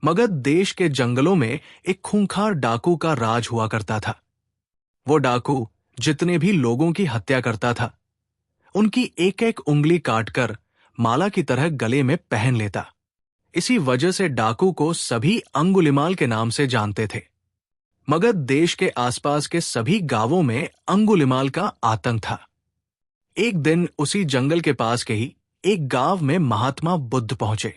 मगध देश के जंगलों में एक खूंखार डाकू का राज हुआ करता था। वो डाकू जितने भी लोगों की हत्या करता था, उनकी एक एक उंगली काटकर माला की तरह गले में पहन लेता। इसी वजह से डाकू को सभी अंगुलिमाल के नाम से जानते थे। मगध देश के आसपास के सभी गांवों में अंगुलिमाल का आतंक था। एक दिन उसी जंगल के पास के ही एक गांव में महात्मा बुद्ध पहुंचे।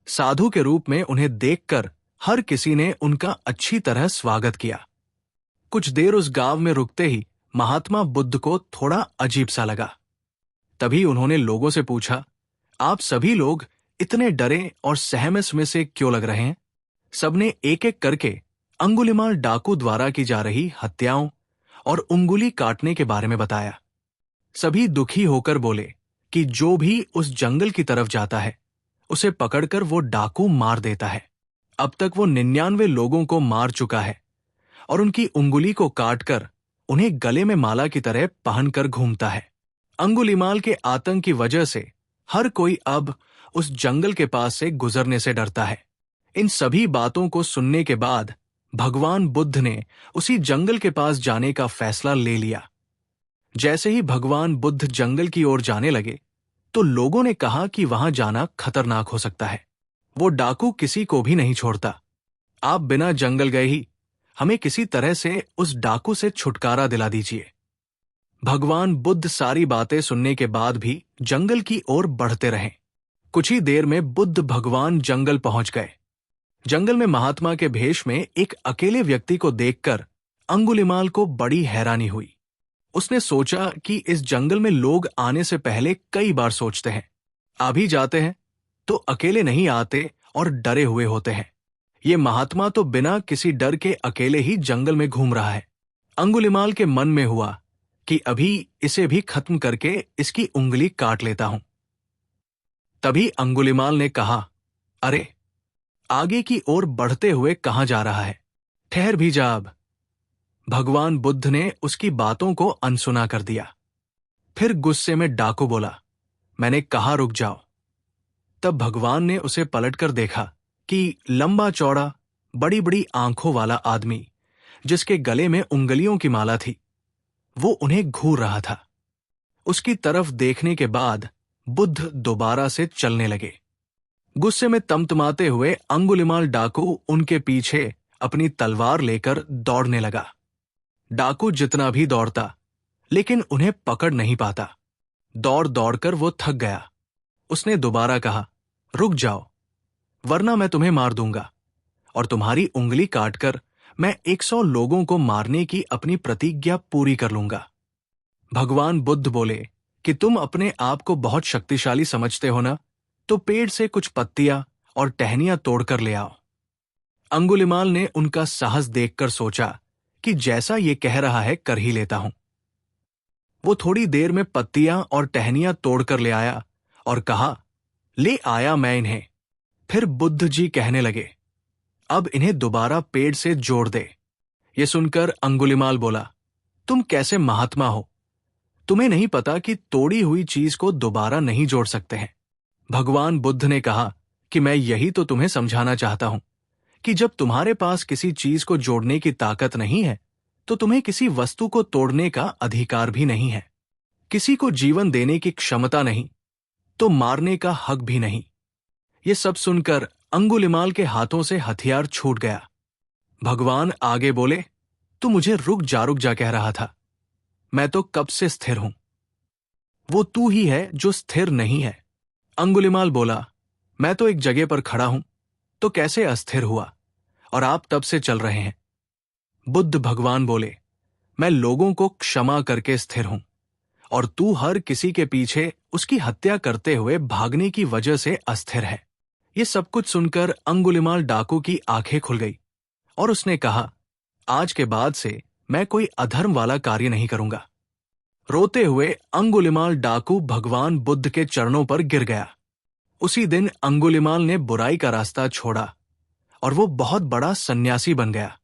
साधु के रूप में उन्हें देखकर हर किसी ने उनका अच्छी तरह स्वागत किया। कुछ देर उस गांव में रुकते ही महात्मा बुद्ध को थोड़ा अजीब सा लगा। तभी उन्होंने लोगों से पूछा, आप सभी लोग इतने डरे और सहमस में से क्यों लग रहे हैं? सबने एक एक करके अंगुलिमाल डाकू द्वारा की जा रही हत्याओं और उंगली काटने के बारे में बताया। सभी दुखी होकर बोले कि जो भी उस जंगल की तरफ जाता है उसे पकड़कर वो डाकू मार देता है। अब तक वो 99 लोगों को मार चुका है और उनकी उंगली को काटकर उन्हें गले में माला की तरह पहनकर घूमता है। अंगुलिमाल के आतंक की वजह से हर कोई अब उस जंगल के पास से गुजरने से डरता है। इन सभी बातों को सुनने के बाद भगवान बुद्ध ने उसी जंगल के पास जाने का फैसला ले लिया। जैसे ही भगवान बुद्ध जंगल की ओर जाने लगे तो लोगों ने कहा कि वहां जाना खतरनाक हो सकता है। वो डाकू किसी को भी नहीं छोड़ता। आप बिना जंगल गए ही हमें किसी तरह से उस डाकू से छुटकारा दिला दीजिए। भगवान बुद्ध सारी बातें सुनने के बाद भी जंगल की ओर बढ़ते रहे। कुछ ही देर में बुद्ध भगवान जंगल पहुंच गए। जंगल में महात्मा के भेष में एक अकेले व्यक्ति को देखकर अंगुलिमाल को बड़ी हैरानी हुई। उसने सोचा कि इस जंगल में लोग आने से पहले कई बार सोचते हैं, अभी जाते हैं तो अकेले नहीं आते और डरे हुए होते हैं। ये महात्मा तो बिना किसी डर के अकेले ही जंगल में घूम रहा है। अंगुलिमाल के मन में हुआ कि अभी इसे भी खत्म करके इसकी उंगली काट लेता हूं। तभी अंगुलिमाल ने कहा, अरे आगे की ओर बढ़ते हुए कहां जा रहा है? ठहर भी जा अब। भगवान बुद्ध ने उसकी बातों को अनसुना कर दिया। फिर गुस्से में डाकू बोला, मैंने कहा रुक जाओ। तब भगवान ने उसे पलटकर देखा कि लंबा चौड़ा बड़ी बड़ी आंखों वाला आदमी जिसके गले में उंगलियों की माला थी, वो उन्हें घूर रहा था। उसकी तरफ देखने के बाद बुद्ध दोबारा से चलने लगे। गुस्से में तमतमाते हुए अंगुलिमाल डाकू उनके पीछे अपनी तलवार लेकर दौड़ने लगा। डाकू जितना भी दौड़ता लेकिन उन्हें पकड़ नहीं पाता। दौड़ दौड़कर वो थक गया। उसने दोबारा कहा, रुक जाओ वरना मैं तुम्हें मार दूंगा और तुम्हारी उंगली काटकर मैं 100 लोगों को मारने की अपनी प्रतिज्ञा पूरी कर लूंगा। भगवान बुद्ध बोले कि तुम अपने आप को बहुत शक्तिशाली समझते हो ना, तो पेड़ से कुछ पत्तियां और टहनियां तोड़कर ले आओ। अंगुलिमाल ने उनका साहस देखकर सोचा कि जैसा ये कह रहा है कर ही लेता हूं। वो थोड़ी देर में पत्तियां और टहनियां तोड़कर ले आया और कहा, ले आया मैं इन्हें। फिर बुद्ध जी कहने लगे, अब इन्हें दोबारा पेड़ से जोड़ दे। ये सुनकर अंगुलिमाल बोला, तुम कैसे महात्मा हो? तुम्हें नहीं पता कि तोड़ी हुई चीज को दोबारा नहीं जोड़ सकते हैं। भगवान बुद्ध ने कहा कि मैं यही तो तुम्हें समझाना चाहता हूं कि जब तुम्हारे पास किसी चीज को जोड़ने की ताकत नहीं है तो तुम्हें किसी वस्तु को तोड़ने का अधिकार भी नहीं है। किसी को जीवन देने की क्षमता नहीं तो मारने का हक भी नहीं। ये सब सुनकर अंगुलिमाल के हाथों से हथियार छूट गया। भगवान आगे बोले, तू मुझे रुक जा कह रहा था, मैं तो कब से स्थिर हूं। वो तू ही है जो स्थिर नहीं है। अंगुलिमाल बोला, मैं तो एक जगह पर खड़ा हूं तो कैसे अस्थिर हुआ और आप तब से चल रहे हैं। बुद्ध भगवान बोले, मैं लोगों को क्षमा करके स्थिर हूं और तू हर किसी के पीछे उसकी हत्या करते हुए भागने की वजह से अस्थिर है। ये सब कुछ सुनकर अंगुलिमाल डाकू की आंखें खुल गई और उसने कहा, आज के बाद से मैं कोई अधर्म वाला कार्य नहीं करूंगा। रोते हुए अंगुलिमाल डाकू भगवान बुद्ध के चरणों पर गिर गया। उसी दिन अंगुलिमाल ने बुराई का रास्ता छोड़ा और वो बहुत बड़ा सन्यासी बन गया।